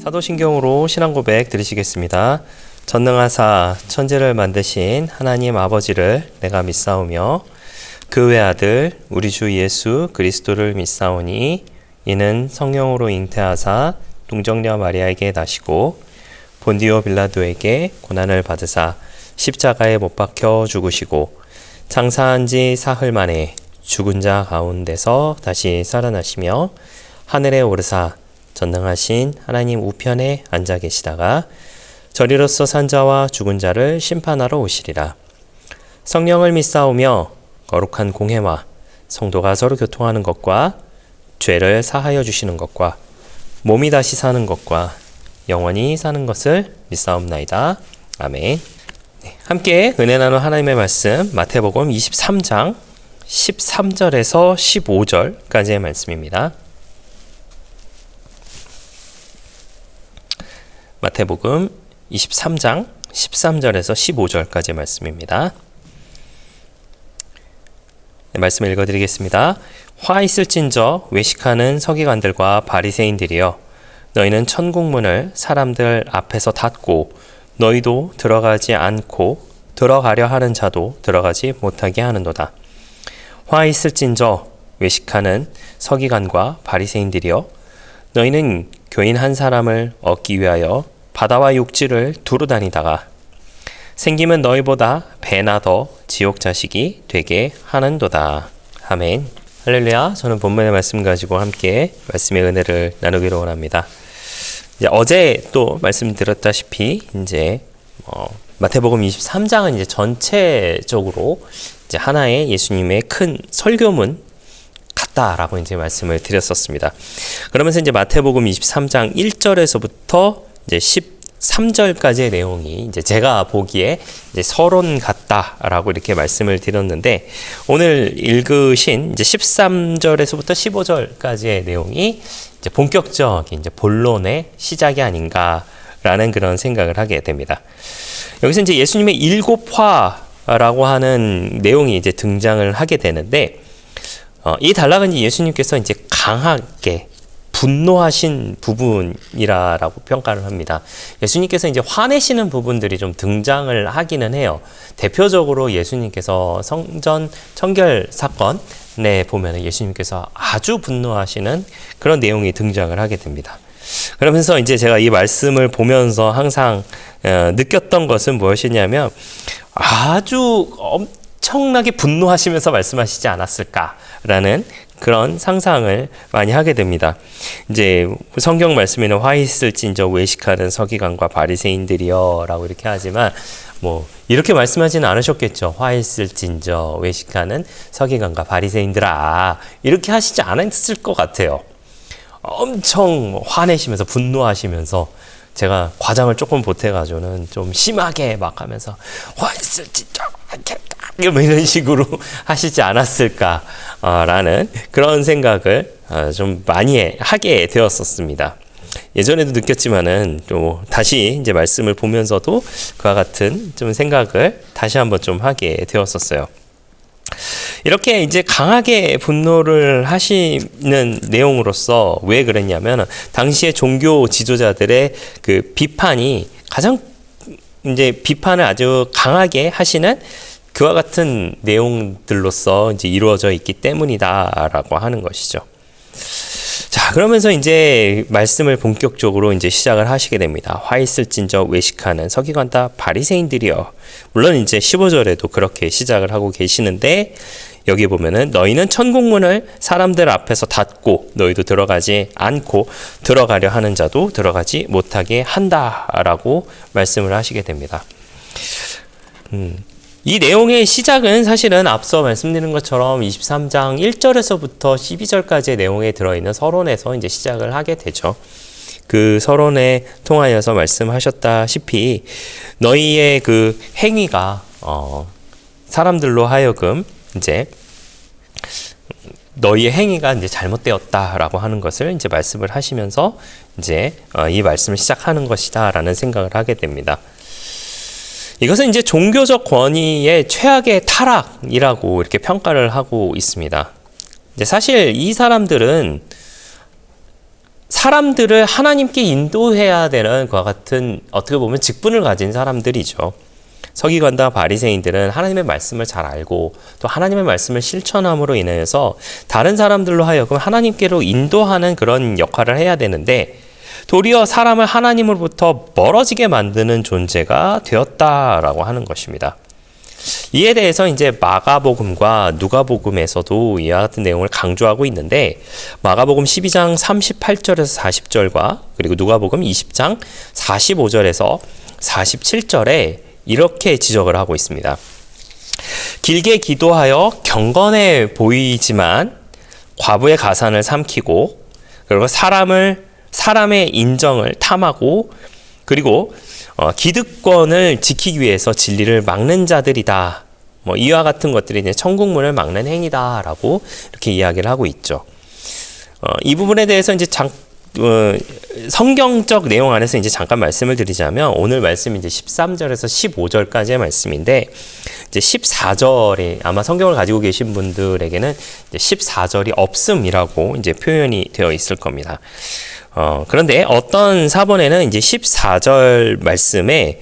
사도신경으로 신앙고백 드리시겠습니다. 전능하사 천지를 만드신 하나님 아버지를 내가 믿사오며 그 외아들 우리 주 예수 그리스도를 믿사오니 이는 성령으로 잉태하사 동정녀 마리아에게 나시고 본디오 빌라도에게 고난을 받으사 십자가에 못 박혀 죽으시고 장사한 지 사흘 만에 죽은 자 가운데서 다시 살아나시며 하늘에 오르사 전능하신 하나님 우편에 앉아 계시다가 저리로서 산 자와 죽은 자를 심판하러 오시리라. 성령을 믿사오며 거룩한 공회와 성도가 서로 교통하는 것과 죄를 사하여 주시는 것과 몸이 다시 사는 것과 영원히 사는 것을 믿사옵나이다. 아멘. 함께 은혜 나누 하나님의 말씀 마태복음 23장 13절에서 15절까지의 말씀입니다. 마태복음 23장 13절에서 15절까지의 말씀입니다. 말씀을 읽어드리겠습니다. 화 있을진저 외식하는 서기관들과 바리새인들이여, 너희는 천국문을 사람들 앞에서 닫고 너희도 들어가지 않고 들어가려 하는 자도 들어가지 못하게 하는도다. 화 있을진저 외식하는 서기관과 바리새인들이여, 너희는 교인 한 사람을 얻기 위하여 바다와 육지를 두루 다니다가 생기면 너희보다 배나 더 지옥 자식이 되게 하는도다. 아멘. 할렐루야. 저는 본문의 말씀 가지고 함께 말씀의 은혜를 나누기로 원합니다. 어제 또 말씀드렸다시피 마태복음 23장은 이제 전체적으로 이제 하나의 예수님의 큰 설교문 같다라고 이제 말씀을 드렸었습니다. 그러면서 이제 마태복음 23장 1절에서부터 이제 13절까지의 내용이 이제 제가 보기에 이제 서론 같다라고 이렇게 말씀을 드렸는데, 오늘 읽으신 이제 13절에서부터 15절까지의 내용이 이제 본격적인 이제 본론의 시작이 아닌가라는 그런 생각을 하게 됩니다. 여기서 이제 예수님의 일곱화라고 하는 내용이 이제 등장을 하게 되는데, 이 단락은 예수님께서 이제 강하게 분노하신 부분이라고 평가를 합니다. 예수님께서 이제 화내시는 부분들이 좀 등장을 하기는 해요. 대표적으로 예수님께서 성전 청결 사건에 보면 예수님께서 아주 분노하시는 그런 내용이 등장을 하게 됩니다. 그러면서 이제 제가 이 말씀을 보면서 항상 느꼈던 것은 무엇이냐면, 아주 엄청나게 분노하시면서 말씀하시지 않았을까라는 그런 상상을 많이 하게 됩니다. 이제 성경 말씀에는 화 있을진저 외식하는 서기관과 바리새인들이여 라고 이렇게 하지만 이렇게 말씀하지는 않으셨겠죠. 화 있을진저 외식하는 서기관과 바리새인들아, 이렇게 하시지 않았을 것 같아요. 엄청 화내시면서 분노하시면서, 제가 과장을 조금 보태가지고는 좀 심하게 막 하면서 화 있을진저 이런 식으로 하시지 않았을까라는 그런 생각을 좀 많이 하게 되었었습니다. 예전에도 느꼈지만은 또 다시 이제 말씀을 보면서도 그와 같은 좀 생각을 다시 한번 좀 하게 되었었어요. 이렇게 이제 강하게 분노를 하시는 내용으로서 왜 그랬냐면, 당시의 종교 지도자들의 그 비판이 가장 이제 비판을 아주 강하게 하시는 그와 같은 내용들로서 이제 이루어져 있기 때문이다라고 하는 것이죠. 자, 그러면서 이제 말씀을 본격적으로 이제 시작을 하시게 됩니다. 화 있을진저 외식하는 서기관과 바리새인들이여. 물론 이제 15절에도 그렇게 시작을 하고 계시는데, 여기 보면은 너희는 천국문을 사람들 앞에서 닫고 너희도 들어가지 않고 들어가려 하는 자도 들어가지 못하게 한다라고 말씀을 하시게 됩니다. 이 내용의 시작은 사실은 앞서 말씀드린 것처럼 23장 1절에서부터 12절까지의 내용에 들어있는 서론에서 이제 시작을 하게 되죠. 그 서론에 통하여서 말씀하셨다시피 너희의 그 행위가 사람들로 하여금 이제 너희의 행위가 이제 잘못되었다라고 하는 것을 이제 말씀을 하시면서 이제 이 말씀을 시작하는 것이다라는 생각을 하게 됩니다. 이것은 이제 종교적 권위의 최악의 타락이라고 이렇게 평가를 하고 있습니다. 이제 사실 이 사람들은 사람들을 하나님께 인도해야 되는 그와 같은 어떻게 보면 직분을 가진 사람들이죠. 서기관과 바리새인들은 하나님의 말씀을 잘 알고 또 하나님의 말씀을 실천함으로 인해서 다른 사람들로 하여금 하나님께로 인도하는 그런 역할을 해야 되는데 도리어 사람을 하나님으로부터 멀어지게 만드는 존재가 되었다라고 하는 것입니다. 이에 대해서 이제 마가복음과 누가복음에서도 이와 같은 내용을 강조하고 있는데 마가복음 12장 38절에서 40절과 그리고 누가복음 20장 45절에서 47절에 이렇게 지적을 하고 있습니다. 길게 기도하여 경건해 보이지만 과부의 가산을 삼키고 그리고 사람의 인정을 탐하고 그리고 기득권을 지키기 위해서 진리를 막는 자들이다. 이와 같은 것들이 이제 천국문을 막는 행위다라고 이렇게 이야기를 하고 있죠. 이 부분에 대해서 이제 성경적 내용 안에서 이제 잠깐 말씀을 드리자면 오늘 말씀이 이제 13절에서 15절까지의 말씀인데 이제 14절에 아마 성경을 가지고 계신 분들에게는 이제 14절이 없음이라고 이제 표현이 되어 있을 겁니다. 그런데 어떤 사본에는 이제 14절 말씀에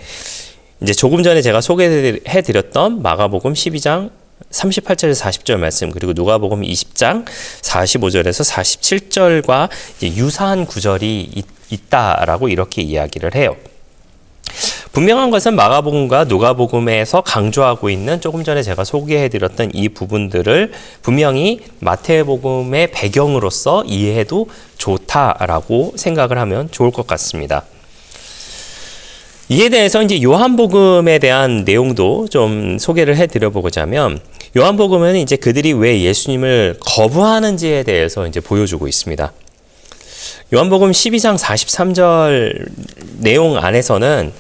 이제 조금 전에 제가 소개해 드렸던 마가복음 12장 38절에서 40절 말씀 그리고 누가복음 20장 45절에서 47절과 유사한 구절이 있다라고 이렇게 이야기를 해요. 분명한 것은 마가복음과 누가복음에서 강조하고 있는 조금 전에 제가 소개해드렸던 이 부분들을 분명히 마태복음의 배경으로서 이해해도 좋다라고 생각을 하면 좋을 것 같습니다. 이에 대해서 이제 요한복음에 대한 내용도 좀 소개를 해드려보고자 하면 요한복음은 이제 그들이 왜 예수님을 거부하는지에 대해서 이제 보여주고 있습니다. 요한복음 12장 43절 내용 안에서는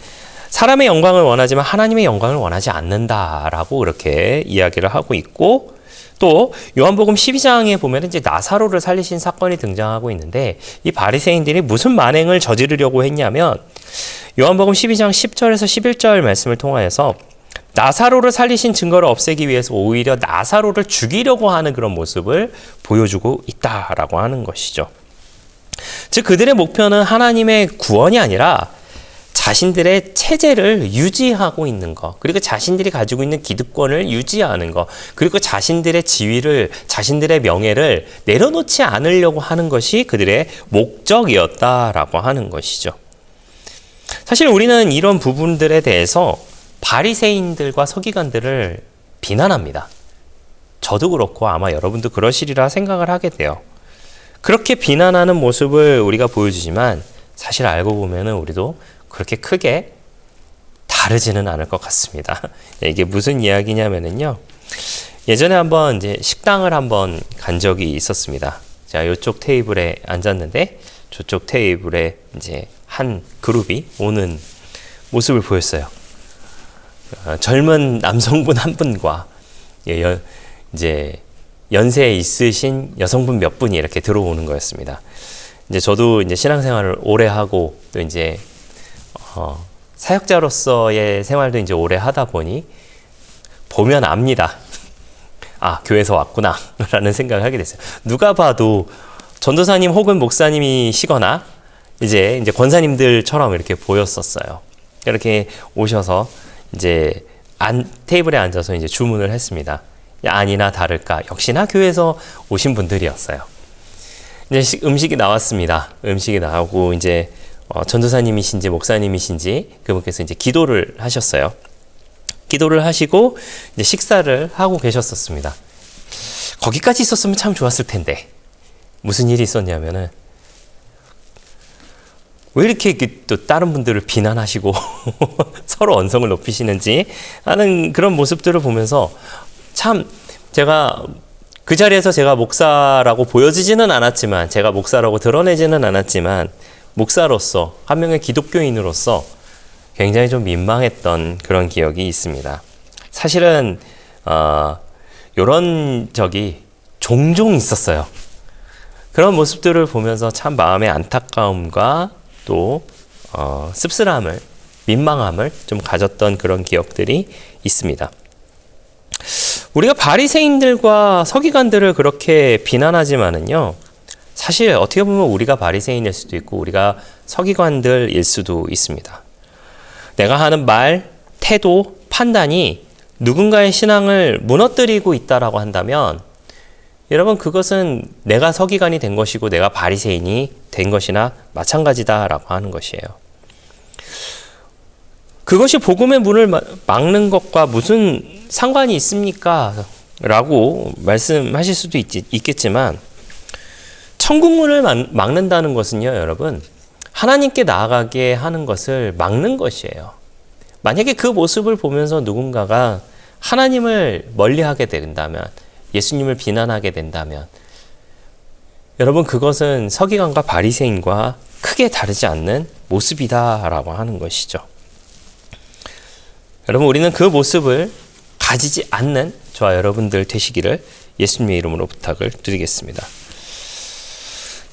사람의 영광을 원하지만 하나님의 영광을 원하지 않는다라고 그렇게 이야기를 하고 있고 또 요한복음 12장에 보면 이제 나사로를 살리신 사건이 등장하고 있는데 이 바리새인들이 무슨 만행을 저지르려고 했냐면 요한복음 12장 10절에서 11절 말씀을 통하여서 나사로를 살리신 증거를 없애기 위해서 오히려 나사로를 죽이려고 하는 그런 모습을 보여주고 있다라고 하는 것이죠. 즉 그들의 목표는 하나님의 구원이 아니라 자신들의 체제를 유지하고 있는 것, 그리고 자신들이 가지고 있는 기득권을 유지하는 것, 그리고 자신들의 지위를, 자신들의 명예를 내려놓지 않으려고 하는 것이 그들의 목적이었다라고 하는 것이죠. 사실 우리는 이런 부분들에 대해서 바리새인들과 서기관들을 비난합니다. 저도 그렇고 아마 여러분도 그러시리라 생각을 하게 돼요. 그렇게 비난하는 모습을 우리가 보여주지만 사실 알고 보면은 우리도 그렇게 크게 다르지는 않을 것 같습니다. 이게 무슨 이야기냐면요. 예전에 한번 이제 식당을 한번 간 적이 있었습니다. 자, 이쪽 테이블에 앉았는데 저쪽 테이블에 이제 한 그룹이 오는 모습을 보였어요. 젊은 남성분 한 분과 이제 연세에 있으신 여성분 몇 분이 이렇게 들어오는 거였습니다. 이제 저도 이제 신앙생활을 오래 하고 또 이제 사역자로서의 생활도 이제 오래 하다 보니 보면 압니다. 아, 교회에서 왔구나 라는 생각을 하게 됐어요. 누가 봐도 전도사님 혹은 목사님이시거나 이제 권사님들처럼 이렇게 보였었어요. 이렇게 오셔서 이제 테이블에 앉아서 이제 주문을 했습니다. 아니나 다를까 역시나 교회에서 오신 분들이었어요. 이제 음식이 나왔습니다. 음식이 나오고 이제 전도사님이신지 목사님이신지 그분께서 이제 기도를 하셨어요. 기도를 하시고 이제 식사를 하고 계셨었습니다. 거기까지 있었으면 참 좋았을 텐데 무슨 일이 있었냐면은 왜 이렇게 또 다른 분들을 비난하시고 서로 언성을 높이시는지 하는 그런 모습들을 보면서 참 제가 그 자리에서 제가 목사라고 보여지지는 않았지만 제가 목사라고 드러내지는 않았지만 목사로서 한 명의 기독교인으로서 굉장히 좀 민망했던 그런 기억이 있습니다. 사실은 이런 적이 종종 있었어요. 그런 모습들을 보면서 참 마음의 안타까움과 또 씁쓸함을, 민망함을 좀 가졌던 그런 기억들이 있습니다. 우리가 바리새인들과 서기관들을 그렇게 비난하지만은요, 사실 어떻게 보면 우리가 바리새인일 수도 있고 우리가 서기관들일 수도 있습니다. 내가 하는 말, 태도, 판단이 누군가의 신앙을 무너뜨리고 있다라고 한다면 여러분 그것은 내가 서기관이 된 것이고 내가 바리새인이 된 것이나 마찬가지다라고 하는 것이에요. 그것이 복음의 문을 막는 것과 무슨 상관이 있습니까? 라고 말씀하실 수도 있겠지만 천국 문을 막는다는 것은요, 여러분, 하나님께 나아가게 하는 것을 막는 것이에요. 만약에 그 모습을 보면서 누군가가 하나님을 멀리하게 된다면, 예수님을 비난하게 된다면, 여러분 그것은 서기관과 바리새인과 크게 다르지 않는 모습이다라고 하는 것이죠. 여러분 우리는 그 모습을 가지지 않는 저와 여러분들 되시기를 예수님의 이름으로 부탁을 드리겠습니다.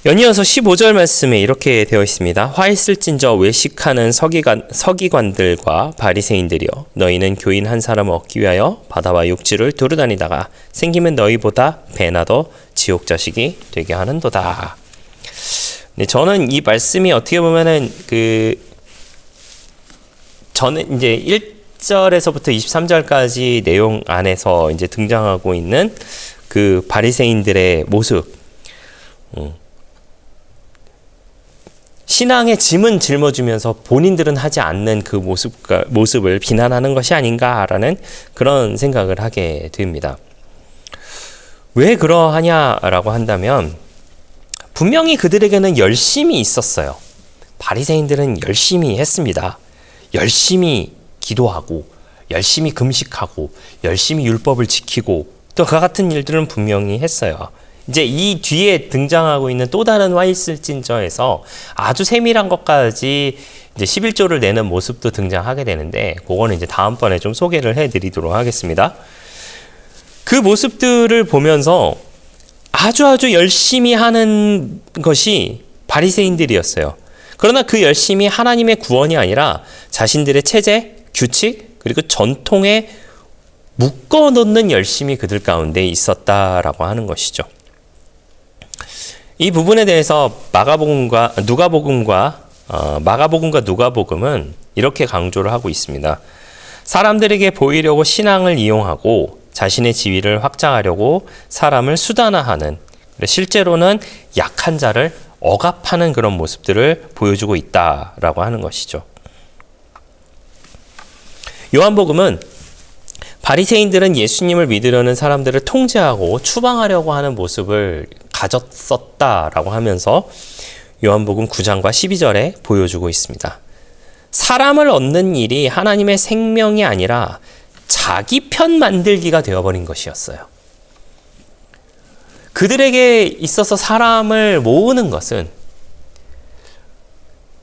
연이어서 15절 말씀에 이렇게 되어 있습니다. 화 있을진저 외식하는 서기관들과 바리새인들이여 너희는 교인 한 사람을 얻기 위하여 바다와 육지를 두루다니다가 생기면 너희보다 배나 더 지옥 자식이 되게 하는도다. 네, 저는 이 말씀이 어떻게 보면은 저는 이제 1절에서부터 23절까지 내용 안에서 이제 등장하고 있는 그 바리새인들의 모습, 신앙의 짐은 짊어지면서 본인들은 하지 않는 그 모습을 비난하는 것이 아닌가라는 그런 생각을 하게 됩니다. 왜 그러하냐라고 한다면 분명히 그들에게는 열심이 있었어요. 바리새인들은 열심히 했습니다. 열심히 기도하고 열심히 금식하고 열심히 율법을 지키고 또 그와 같은 일들은 분명히 했어요. 이제 이 뒤에 등장하고 있는 또 다른 화 있을진저에서 아주 세밀한 것까지 이제 11조를 내는 모습도 등장하게 되는데 그거는 이제 다음번에 좀 소개를 해드리도록 하겠습니다. 그 모습들을 보면서 아주 열심히 하는 것이 바리새인들이었어요. 그러나 그 열심이 하나님의 구원이 아니라 자신들의 체제, 규칙, 그리고 전통에 묶어놓는 열심이 그들 가운데 있었다라고 하는 것이죠. 이 부분에 대해서 마가복음과 누가복음은 이렇게 강조를 하고 있습니다. 사람들에게 보이려고 신앙을 이용하고 자신의 지위를 확장하려고 사람을 수단화하는, 실제로는 약한 자를 억압하는 그런 모습들을 보여주고 있다라고 하는 것이죠. 요한복음은 바리새인들은 예수님을 믿으려는 사람들을 통제하고 추방하려고 하는 모습을 가졌었다라고 하면서 요한복음 9장과 12절에 보여주고 있습니다. 사람을 얻는 일이 하나님의 생명이 아니라 자기 편 만들기가 되어버린 것이었어요. 그들에게 있어서 사람을 모으는 것은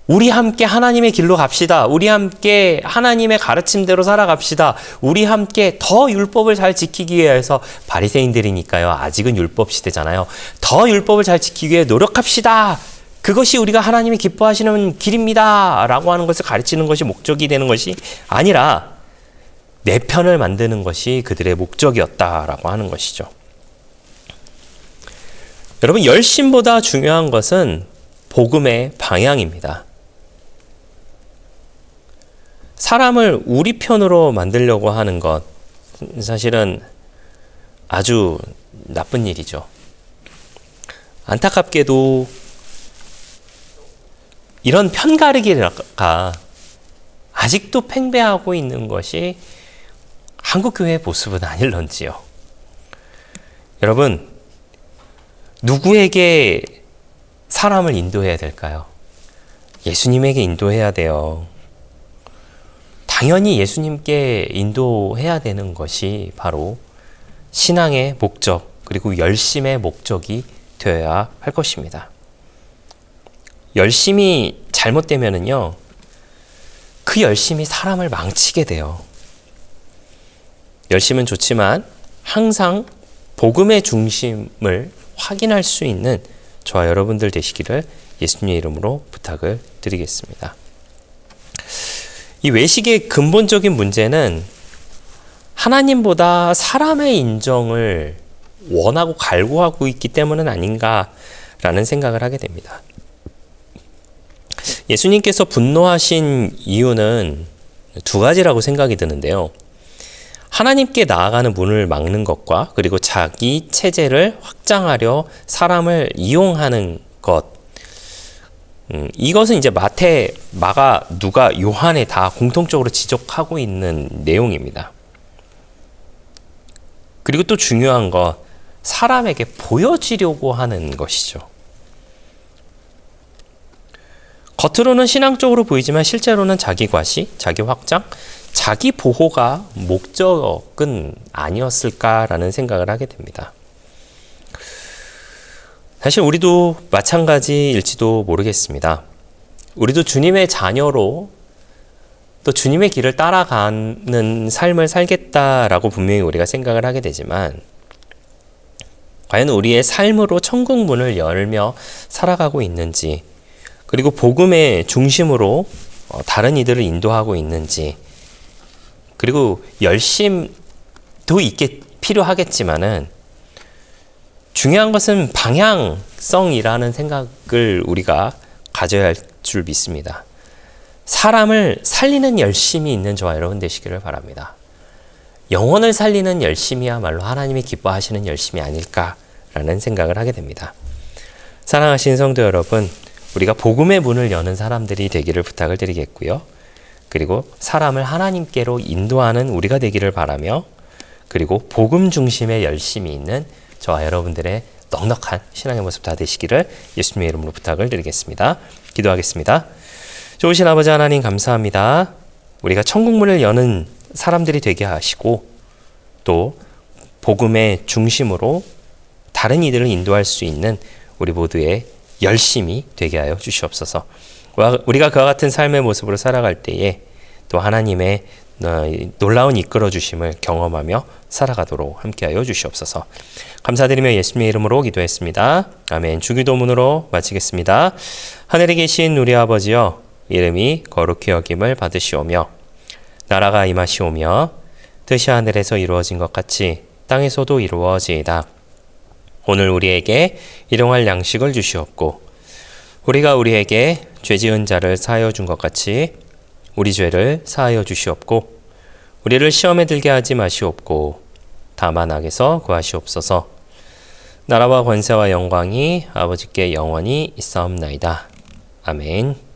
우리 함께 하나님의 길로 갑시다. 우리 함께 하나님의 가르침대로 살아갑시다. 우리 함께 더 율법을 잘 지키기 위해서, 바리새인들이니까요. 아직은 율법 시대잖아요. 더 율법을 잘 지키기 위해 노력합시다. 그것이 우리가 하나님이 기뻐하시는 길입니다. 라고 하는 것을 가르치는 것이 목적이 되는 것이 아니라 내 편을 만드는 것이 그들의 목적이었다라고 하는 것이죠. 여러분, 열심보다 중요한 것은 복음의 방향입니다. 사람을 우리 편으로 만들려고 하는 것, 사실은 아주 나쁜 일이죠. 안타깝게도 이런 편가르기가 아직도 팽배하고 있는 것이 한국교회의 모습은 아닐런지요. 여러분, 누구에게 사람을 인도해야 될까요? 예수님에게 인도해야 돼요. 당연히 예수님께 인도해야 되는 것이 바로 신앙의 목적, 그리고 열심의 목적이 되어야 할 것입니다. 열심이 잘못되면은요, 그 열심이 사람을 망치게 돼요. 열심은 좋지만 항상 복음의 중심을 확인할 수 있는 저와 여러분들 되시기를 예수님의 이름으로 부탁을 드리겠습니다. 이 외식의 근본적인 문제는 하나님보다 사람의 인정을 원하고 갈구하고 있기 때문은 아닌가 라는 생각을 하게 됩니다. 예수님께서 분노하신 이유는 두 가지라고 생각이 드는데요. 하나님께 나아가는 문을 막는 것과 그리고 자기 체제를 확장하려 사람을 이용하는 것. 이것은 이제 마태, 마가, 누가, 요한에 다 공통적으로 지적하고 있는 내용입니다. 그리고 또 중요한 건 사람에게 보여지려고 하는 것이죠. 겉으로는 신앙적으로 보이지만 실제로는 자기 과시, 자기 확장, 자기 보호가 목적은 아니었을까라는 생각을 하게 됩니다. 사실 우리도 마찬가지일지도 모르겠습니다. 우리도 주님의 자녀로 또 주님의 길을 따라가는 삶을 살겠다라고 분명히 우리가 생각을 하게 되지만 과연 우리의 삶으로 천국 문을 열며 살아가고 있는지, 그리고 복음의 중심으로 다른 이들을 인도하고 있는지, 그리고 열심도 필요하겠지만은 중요한 것은 방향성이라는 생각을 우리가 가져야 할 줄 믿습니다. 사람을 살리는 열심이 있는 저와 여러분 되시기를 바랍니다. 영혼을 살리는 열심이야말로 하나님이 기뻐하시는 열심이 아닐까라는 생각을 하게 됩니다. 사랑하신 성도 여러분, 우리가 복음의 문을 여는 사람들이 되기를 부탁을 드리겠고요. 그리고 사람을 하나님께로 인도하는 우리가 되기를 바라며, 그리고 복음 중심의 열심이 있는 저와 여러분들의 넉넉한 신앙의 모습 다 되시기를 예수님의 이름으로 부탁을 드리겠습니다. 기도하겠습니다. 좋으신 아버지 하나님 감사합니다. 우리가 천국문을 여는 사람들이 되게 하시고 또 복음의 중심으로 다른 이들을 인도할 수 있는 우리 모두의 열심이 되게 하여 주시옵소서. 우리가 그와 같은 삶의 모습으로 살아갈 때에 또 하나님의 놀라운 이끌어 주심을 경험하며 살아가도록 함께하여 주시옵소서. 감사드리며 예수님의 이름으로 기도했습니다. 아멘. 주기도문으로 마치겠습니다. 하늘에 계신 우리 아버지여, 이름이 거룩히 여김을 받으시오며 나라가 임하시오며 뜻이 하늘에서 이루어진 것 같이 땅에서도 이루어지이다. 오늘 우리에게 일용할 양식을 주시옵고 우리가 우리에게 죄지은 자를 사하여 준 것 같이 우리 죄를 사하여 주시옵고 우리를 시험에 들게 하지 마시옵고 다만 악에서 구하시옵소서. 나라와 권세와 영광이 아버지께 영원히 있사옵나이다. 아멘.